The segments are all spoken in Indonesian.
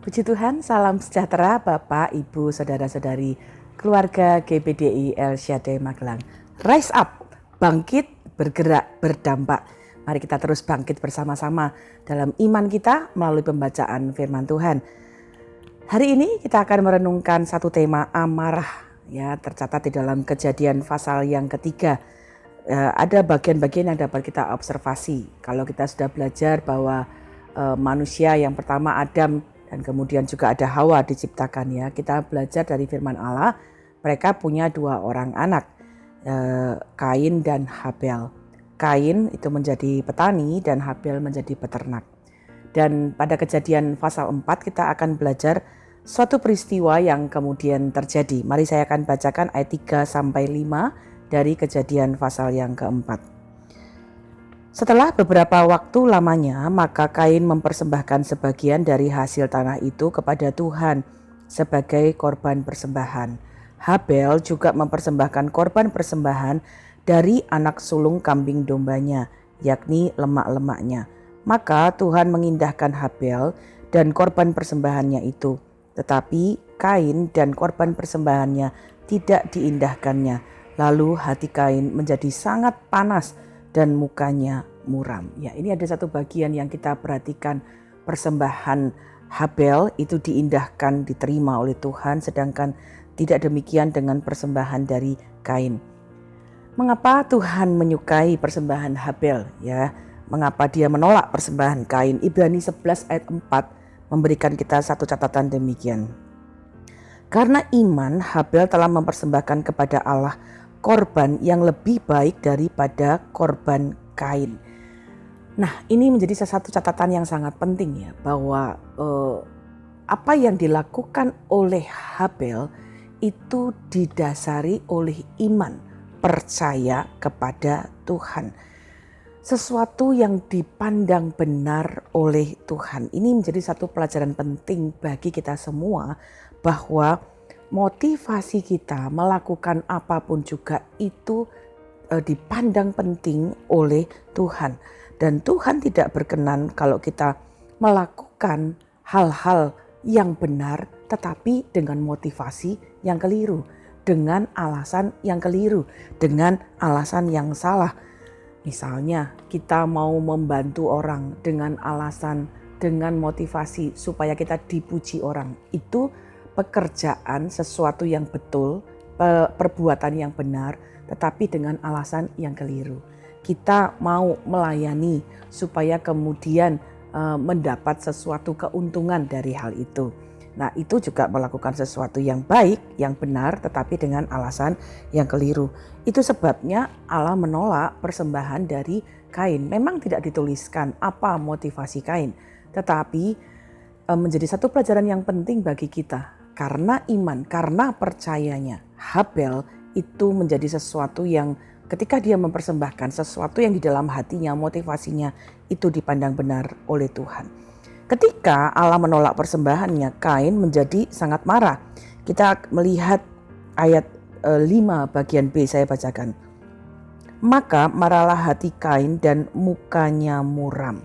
Puji Tuhan, salam sejahtera Bapak, Ibu, Saudara-saudari, keluarga GBDI El Shaddai Magelang. Rise up, bangkit, bergerak, berdampak. Mari kita terus bangkit bersama-sama dalam iman kita melalui pembacaan firman Tuhan. Hari ini kita akan merenungkan satu tema amarah, ya, tercatat di dalam Kejadian pasal yang ketiga. Ada bagian-bagian yang dapat kita observasi. Kalau kita sudah belajar bahwa manusia yang pertama Adam dan kemudian juga ada Hawa diciptakan, ya. Kita belajar dari firman Allah, mereka punya dua orang anak, Kain dan Habel. Kain itu menjadi petani dan Habel menjadi peternak. Dan pada Kejadian pasal 4 kita akan belajar suatu peristiwa yang kemudian terjadi. Mari saya akan bacakan ayat 3 sampai 5 dari Kejadian pasal yang keempat. Setelah beberapa waktu lamanya, maka Kain mempersembahkan sebagian dari hasil tanah itu kepada Tuhan sebagai korban persembahan. Habel juga mempersembahkan korban persembahan dari anak sulung kambing dombanya, yakni lemak-lemaknya. Maka Tuhan mengindahkan Habel dan korban persembahannya itu, tetapi Kain dan korban persembahannya tidak diindahkannya. Lalu hati Kain menjadi sangat panas dan mukanya muram. Ya, ini ada satu bagian yang kita perhatikan, persembahan Habel itu diindahkan, diterima oleh Tuhan, sedangkan tidak demikian dengan persembahan dari Kain. Mengapa Tuhan menyukai persembahan Habel, ya? Mengapa dia menolak persembahan Kain? Ibrani 11 ayat 4 memberikan kita satu catatan demikian. Karena iman, Habel telah mempersembahkan kepada Allah korban yang lebih baik daripada korban Kain. Nah, ini menjadi salah satu catatan yang sangat penting, ya, bahwa apa yang dilakukan oleh Habel itu didasari oleh iman, percaya kepada Tuhan. Sesuatu yang dipandang benar oleh Tuhan. Ini menjadi satu pelajaran penting bagi kita semua, bahwa motivasi kita melakukan apapun juga itu dipandang penting oleh Tuhan. Dan Tuhan tidak berkenan kalau kita melakukan hal-hal yang benar tetapi dengan motivasi yang keliru, dengan alasan yang keliru, dengan alasan yang salah. Misalnya kita mau membantu orang dengan alasan, dengan motivasi supaya kita dipuji orang. Itu pekerjaan, sesuatu yang betul, perbuatan yang benar, tetapi dengan alasan yang keliru. Kita mau melayani supaya kemudian mendapat sesuatu keuntungan dari hal itu. Nah, itu juga melakukan sesuatu yang baik, yang benar, tetapi dengan alasan yang keliru. Itu sebabnya Allah menolak persembahan dari Kain. Memang tidak dituliskan apa motivasi Kain, tetapi menjadi satu pelajaran yang penting bagi kita. Karena iman, karena percayanya, Habel itu menjadi sesuatu yang ketika dia mempersembahkan sesuatu yang di dalam hatinya, motivasinya itu dipandang benar oleh Tuhan. Ketika Allah menolak persembahannya, Kain menjadi sangat marah. Kita melihat ayat 5 bagian B, saya bacakan. Maka marahlah hati Kain dan mukanya muram.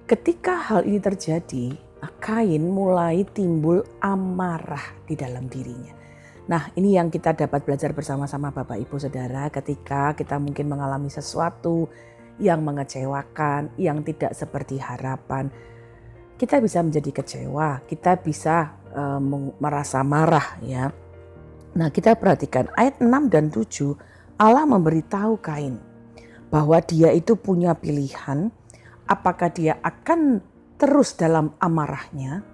Ketika hal ini terjadi, Kain mulai timbul amarah di dalam dirinya. Nah, ini yang kita dapat belajar bersama-sama Bapak Ibu Saudara, ketika kita mungkin mengalami sesuatu yang mengecewakan, yang tidak seperti harapan. Kita bisa menjadi kecewa, kita bisa merasa marah, ya. Nah, kita perhatikan ayat 6 dan 7, Allah memberitahu Kain bahwa dia itu punya pilihan, apakah dia akan terus dalam amarahnya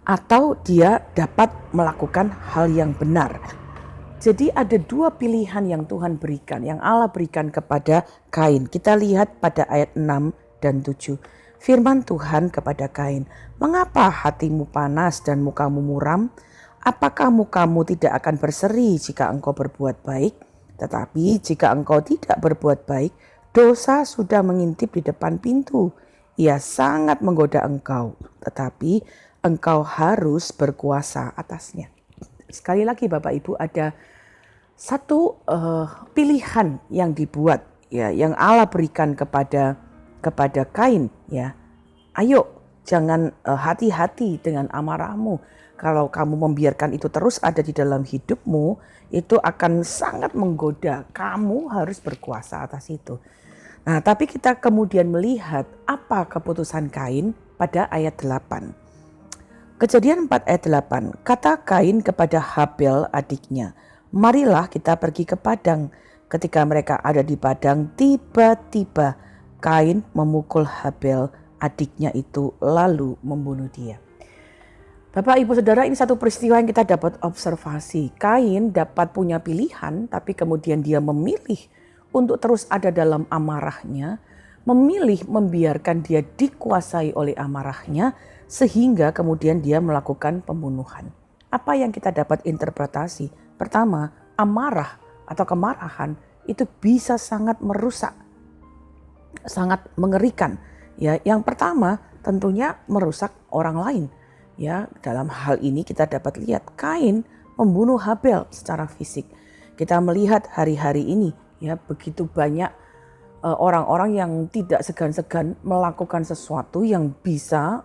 atau dia dapat melakukan hal yang benar. Jadi ada dua pilihan yang Tuhan berikan, yang Allah berikan kepada Kain. Kita lihat pada ayat 6 dan 7. Firman Tuhan kepada Kain, "Mengapa hatimu panas dan mukamu muram? Apakah mukamu tidak akan berseri jika engkau berbuat baik? Tetapi jika engkau tidak berbuat baik, dosa sudah mengintip di depan pintu. Ia sangat menggoda engkau, tetapi engkau harus berkuasa atasnya." Sekali lagi Bapak Ibu, ada satu pilihan yang dibuat, ya, yang Allah berikan kepada Kain, ya. Ayo, Jangan hati-hati dengan amarahmu. Kalau kamu membiarkan itu terus ada di dalam hidupmu, itu akan sangat menggoda. Kamu harus berkuasa atas itu. Nah, tapi kita kemudian melihat apa keputusan Kain pada ayat 8. Kejadian 4 ayat 8, kata Kain kepada Habel adiknya, marilah kita pergi ke padang. Ketika mereka ada di padang, tiba-tiba Kain memukul Habel adiknya itu lalu membunuh dia. Bapak, Ibu, Saudara, ini satu peristiwa yang kita dapat observasi. Kain dapat punya pilihan, tapi kemudian dia memilih untuk terus ada dalam amarahnya, memilih membiarkan dia dikuasai oleh amarahnya, sehingga kemudian dia melakukan pembunuhan. Apa yang kita dapat interpretasi? Pertama, amarah atau kemarahan itu bisa sangat merusak, sangat mengerikan. Ya, yang pertama tentunya merusak orang lain. Ya, dalam hal ini kita dapat lihat Kain membunuh Habel secara fisik. Kita melihat hari-hari ini ya begitu banyak orang-orang yang tidak segan-segan melakukan sesuatu yang bisa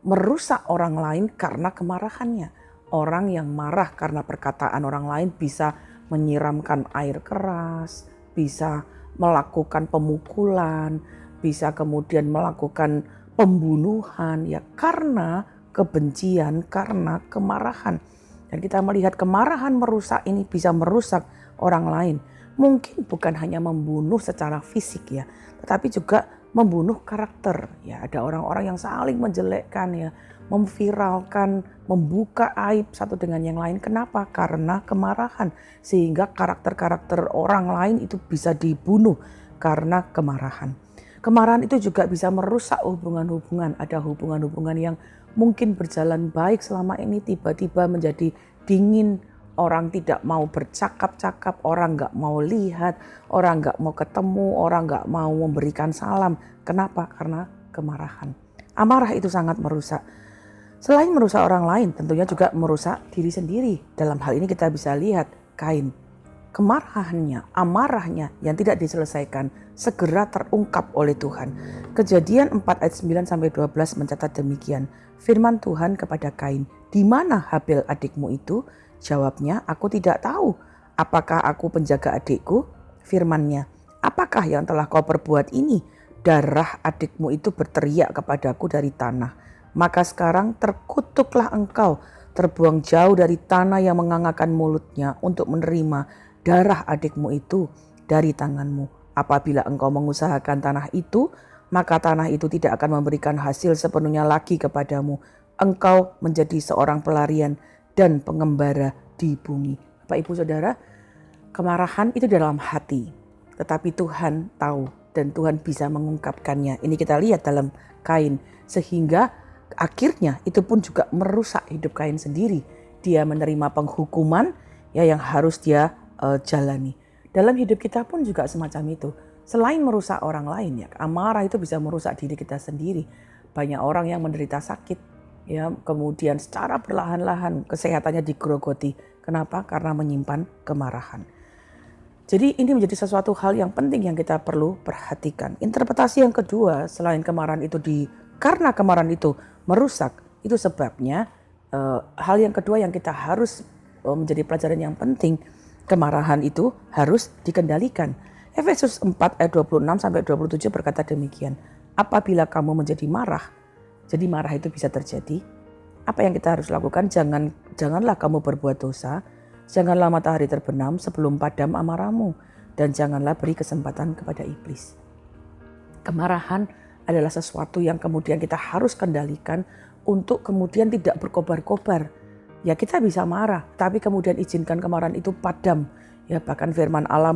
merusak orang lain karena kemarahannya. Orang yang marah karena perkataan orang lain bisa menyiramkan air keras, bisa melakukan pemukulan, bisa kemudian melakukan pembunuhan ya karena kebencian, karena kemarahan. Dan kita melihat kemarahan merusak ini bisa merusak orang lain. Mungkin bukan hanya membunuh secara fisik ya, tetapi juga membunuh karakter. Ya, ada orang-orang yang saling menjelekkan ya, memviralkan, membuka aib satu dengan yang lain. Kenapa? Karena kemarahan. Sehingga karakter-karakter orang lain itu bisa dibunuh karena kemarahan. Kemarahan itu juga bisa merusak hubungan-hubungan. Ada hubungan-hubungan yang mungkin berjalan baik selama ini tiba-tiba menjadi dingin. Orang tidak mau bercakap-cakap, orang gak mau lihat, orang gak mau ketemu, orang gak mau memberikan salam. Kenapa? Karena kemarahan. Amarah itu sangat merusak. Selain merusak orang lain, tentunya juga merusak diri sendiri. Dalam hal ini kita bisa lihat Kain. Kemarahannya, amarahnya yang tidak diselesaikan segera terungkap oleh Tuhan. Kejadian 4 ayat 9-12 mencatat demikian. Firman Tuhan kepada Kain, di mana Habel adikmu itu? Jawabnya, aku tidak tahu. Apakah aku penjaga adikku? Firman-Nya, apakah yang telah kau perbuat ini? Darah adikmu itu berteriak kepadaku dari tanah. Maka sekarang terkutuklah engkau, terbuang jauh dari tanah yang mengangakan mulutnya untuk menerima darah adikmu itu dari tanganmu. Apabila engkau mengusahakan tanah itu, maka tanah itu tidak akan memberikan hasil sepenuhnya lagi kepadamu. Engkau menjadi seorang pelarian dan pengembara di bumi. Bapak, Ibu, Saudara, kemarahan itu dalam hati. Tetapi Tuhan tahu dan Tuhan bisa mengungkapkannya. Ini kita lihat dalam Kain. Sehingga akhirnya itu pun juga merusak hidup Kain sendiri. Dia menerima penghukuman ya yang harus dia jalani. Dalam hidup kita pun juga semacam itu. Selain merusak orang lain ya, amarah itu bisa merusak diri kita sendiri. Banyak orang yang menderita sakit ya, kemudian secara perlahan-lahan kesehatannya digerogoti. Kenapa? Karena menyimpan kemarahan. Jadi ini menjadi sesuatu hal yang penting yang kita perlu perhatikan. Interpretasi yang kedua, selain kemarahan itu karena kemarahan itu merusak, itu sebabnya hal yang kedua yang kita harus menjadi pelajaran yang penting. Kemarahan itu harus dikendalikan. Efesus 4 ayat 26-27 berkata demikian. Apabila kamu menjadi marah, jadi marah itu bisa terjadi. Apa yang kita harus lakukan? Janganlah kamu berbuat dosa. Janganlah matahari terbenam sebelum padam amarahmu. Dan janganlah beri kesempatan kepada iblis. Kemarahan adalah sesuatu yang kemudian kita harus kendalikan untuk kemudian tidak berkobar-kobar. Ya, kita bisa marah, tapi kemudian izinkan kemarahan itu padam. Ya, bahkan firman Allah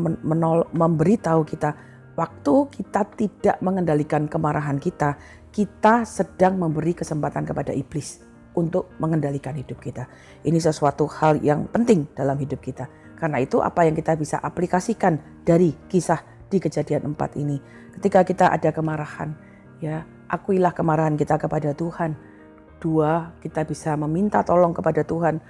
memberitahu kita, waktu kita tidak mengendalikan kemarahan kita, kita sedang memberi kesempatan kepada iblis untuk mengendalikan hidup kita. Ini sesuatu hal yang penting dalam hidup kita. Karena itu apa yang kita bisa aplikasikan dari kisah di Kejadian 4 ini. Ketika kita ada kemarahan, ya, akuilah kemarahan kita kepada Tuhan. 2, kita bisa meminta tolong kepada Tuhan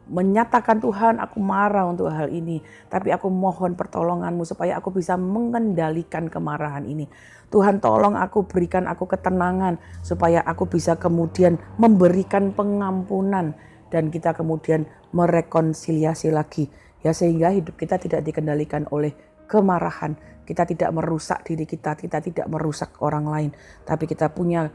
menyatakan, Tuhan aku marah untuk hal ini, tapi aku mohon pertolongan-Mu supaya aku bisa mengendalikan kemarahan ini. Tuhan tolong aku, berikan aku ketenangan supaya aku bisa kemudian memberikan pengampunan dan kita kemudian merekonsiliasi lagi. Ya, sehingga hidup kita tidak dikendalikan oleh kemarahan. Kita tidak merusak diri kita tidak merusak orang lain, tapi kita punya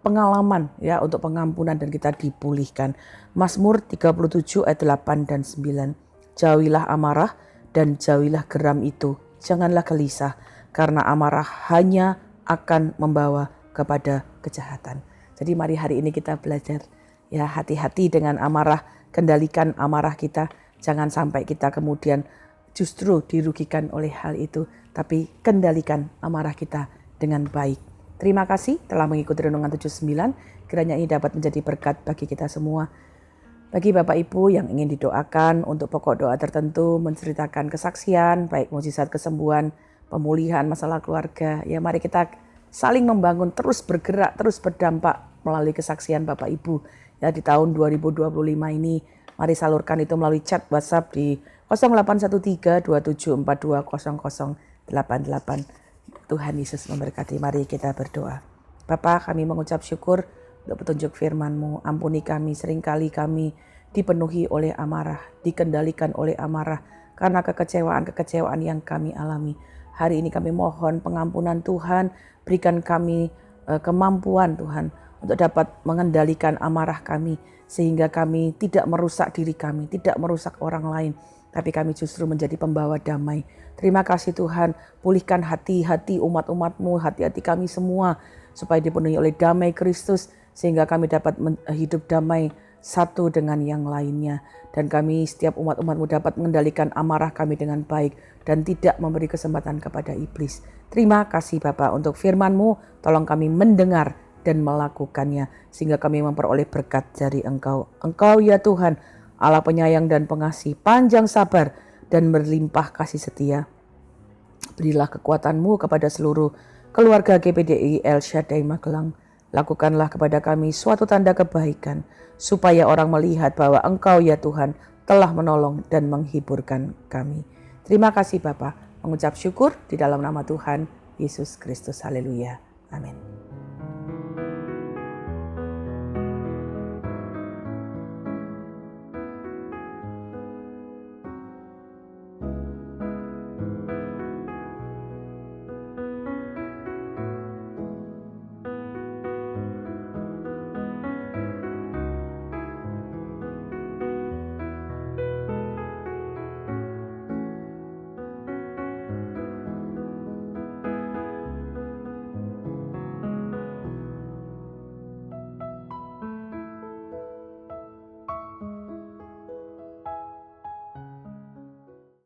pengalaman ya untuk pengampunan dan kita dipulihkan. Mazmur 37 ayat 8 dan 9. Jauhilah amarah dan jauhilah geram itu. Janganlah gelisah karena amarah hanya akan membawa kepada kejahatan. Jadi mari hari ini kita belajar ya, hati-hati dengan amarah, kendalikan amarah kita. Jangan sampai kita kemudian justru dirugikan oleh hal itu, tapi kendalikan amarah kita dengan baik. Terima kasih telah mengikuti Renungan 79. Kiranya ini dapat menjadi berkat bagi kita semua. Bagi Bapak Ibu yang ingin didoakan untuk pokok doa tertentu, menceritakan kesaksian, baik mukjizat kesembuhan, pemulihan masalah keluarga, ya mari kita saling membangun, terus bergerak, terus berdampak melalui kesaksian Bapak Ibu. Ya di tahun 2025 ini, mari salurkan itu melalui chat WhatsApp di 081327420088. Tuhan Yesus memberkati. Mari kita berdoa. Bapa, kami mengucap syukur untuk petunjuk firman-Mu. Ampuni kami, seringkali kami dipenuhi oleh amarah, dikendalikan oleh amarah karena kekecewaan-kekecewaan yang kami alami. Hari ini kami mohon pengampunan Tuhan, berikan kami kemampuan Tuhan untuk dapat mengendalikan amarah kami, sehingga kami tidak merusak diri kami, tidak merusak orang lain, tapi kami justru menjadi pembawa damai. Terima kasih Tuhan, pulihkan hati-hati umat-umat-Mu, hati-hati kami semua, supaya dipenuhi oleh damai Kristus, sehingga kami dapat hidup damai satu dengan yang lainnya. Dan kami setiap umat-umat-Mu dapat mengendalikan amarah kami dengan baik, dan tidak memberi kesempatan kepada iblis. Terima kasih Bapa untuk firman-Mu, tolong kami mendengar dan melakukannya, sehingga kami memperoleh berkat dari Engkau. Engkau ya Tuhan, Allah penyayang dan pengasih, panjang sabar, dan berlimpah kasih setia. Berilah kekuatan-Mu kepada seluruh keluarga GBDI El Shaddai Magelang. Lakukanlah kepada kami suatu tanda kebaikan, supaya orang melihat bahwa Engkau ya Tuhan telah menolong dan menghiburkan kami. Terima kasih Bapa, mengucap syukur di dalam nama Tuhan Yesus Kristus. Haleluya. Amin.